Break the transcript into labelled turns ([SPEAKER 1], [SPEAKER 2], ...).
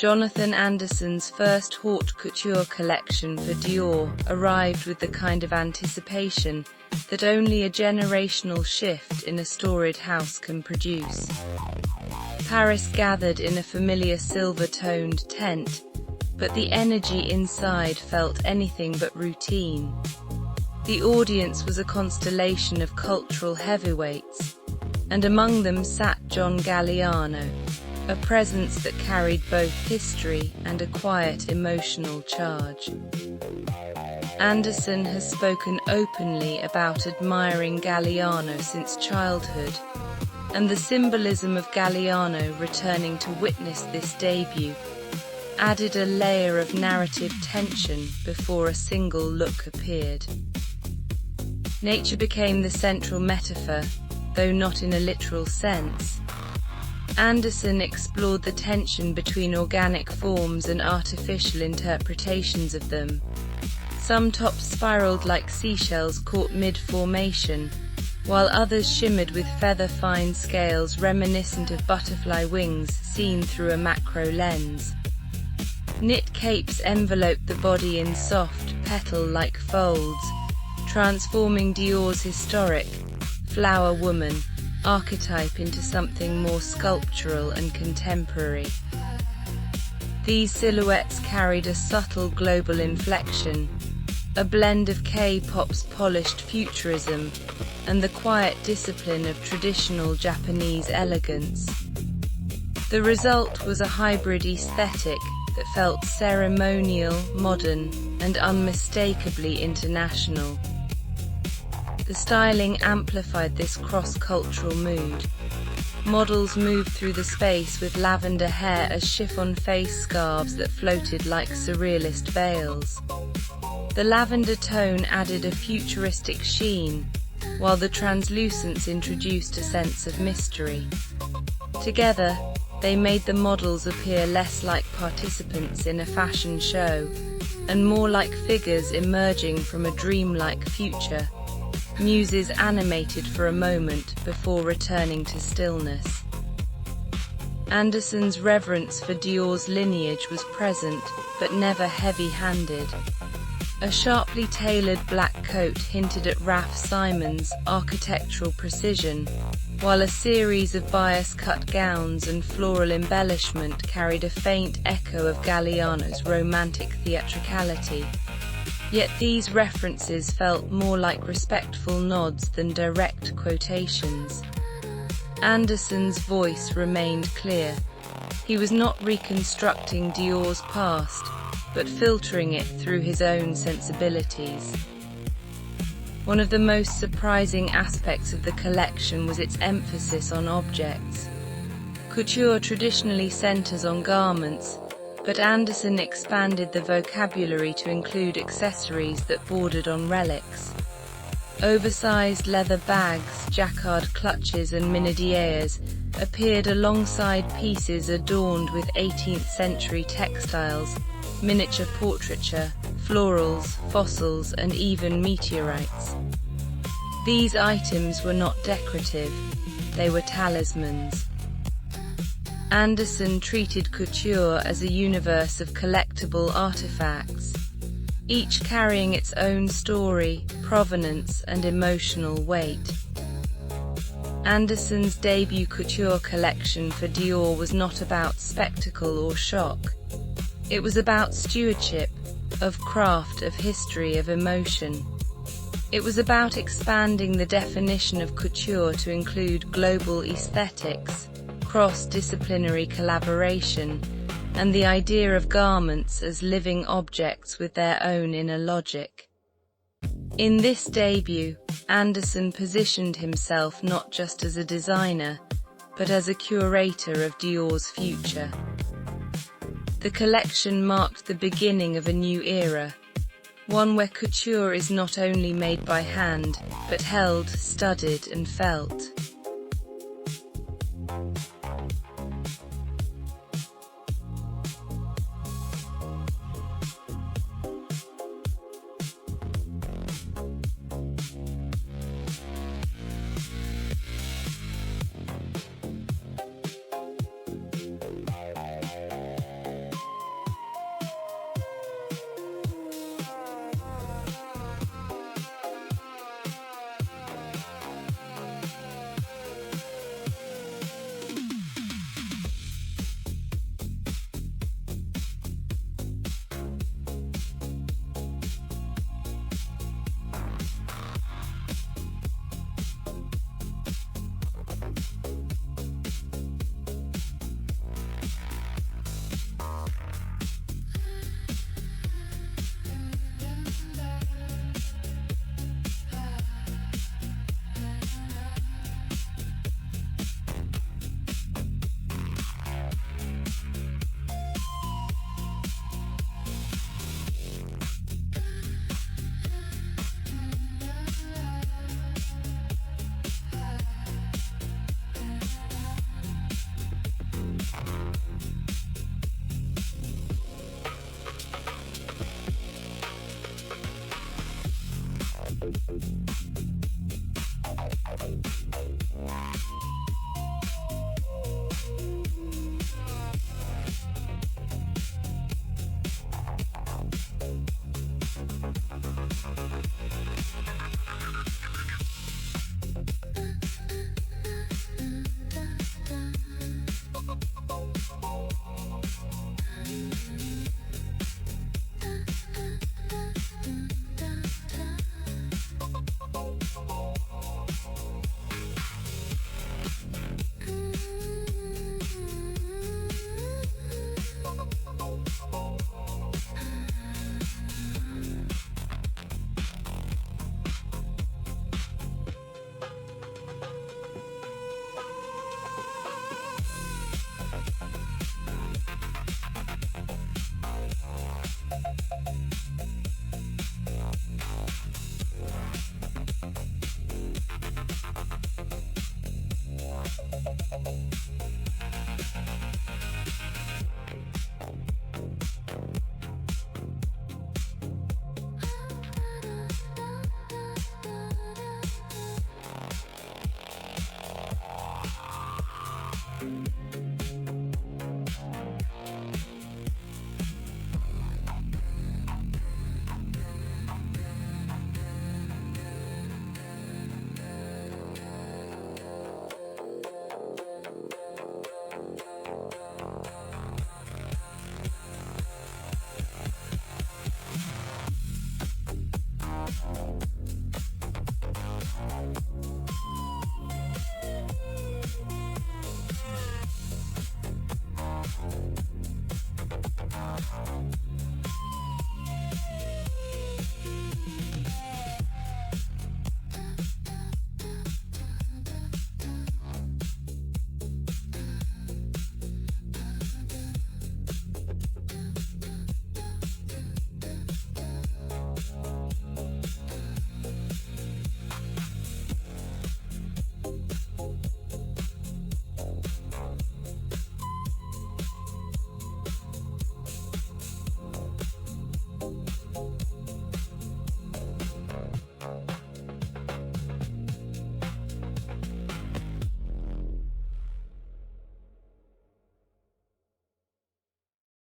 [SPEAKER 1] Jonathan Anderson's first haute couture collection for Dior arrived with the kind of anticipation that only a generational shift in a storied house can produce. Paris gathered in a familiar silver-toned tent, but the energy inside felt anything but routine. The audience was a constellation of cultural heavyweights, and among them sat John Galliano, a presence that carried both history and a quiet emotional charge. Anderson has spoken openly about admiring Galliano since childhood, and the symbolism of Galliano returning to witness this debut added a layer of narrative tension before a single look appeared. Nature became the central metaphor, though not in a literal sense. Anderson explored the tension between organic forms and artificial interpretations of them. Some tops spiraled like seashells caught mid-formation, while others shimmered with feather-fine scales reminiscent of butterfly wings seen through a macro lens. Knit capes enveloped the body in soft, petal-like folds, transforming Dior's historic flower woman archetype into something more sculptural and contemporary. These silhouettes carried a subtle global inflection, a blend of K-pop's polished futurism and the quiet discipline of traditional Japanese elegance. The result was a hybrid aesthetic that felt ceremonial, modern, and unmistakably international. The styling amplified this cross-cultural mood. Models moved through the space with lavender hair as chiffon face scarves that floated like surrealist veils. The lavender tone added a futuristic sheen, while the translucence introduced a sense of mystery. Together, they made the models appear less like participants in a fashion show, and more like figures emerging from a dreamlike future. Muses animated for a moment before returning to stillness. Anderson's reverence for Dior's lineage was present, but never heavy-handed. A sharply tailored black coat hinted at Raf Simons' architectural precision, while a series of bias-cut gowns and floral embellishment carried a faint echo of Galliano's romantic theatricality. Yet these references felt more like respectful nods than direct quotations. Anderson's voice remained clear. He was not reconstructing Dior's past, but filtering it through his own sensibilities. One of the most surprising aspects of the collection was its emphasis on objects. Couture traditionally centers on garments, but Anderson expanded the vocabulary to include accessories that bordered on relics. Oversized leather bags, jacquard clutches and minadieres appeared alongside pieces adorned with 18th century textiles, miniature portraiture, florals, fossils, and even meteorites. These items were not decorative, they were talismans. Anderson treated couture as a universe of collectible artifacts, each carrying its own story, provenance, and emotional weight. Anderson's debut couture collection for Dior was not about spectacle or shock. It was about stewardship, of craft, of history, of emotion. It was about expanding the definition of couture to include global aesthetics, cross-disciplinary collaboration, and the idea of garments as living objects with their own inner logic. In this debut, Anderson positioned himself not just as a designer, but as a curator of Dior's future. The collection marked the beginning of a new era, one where couture is not only made by hand, but held, studied, and felt.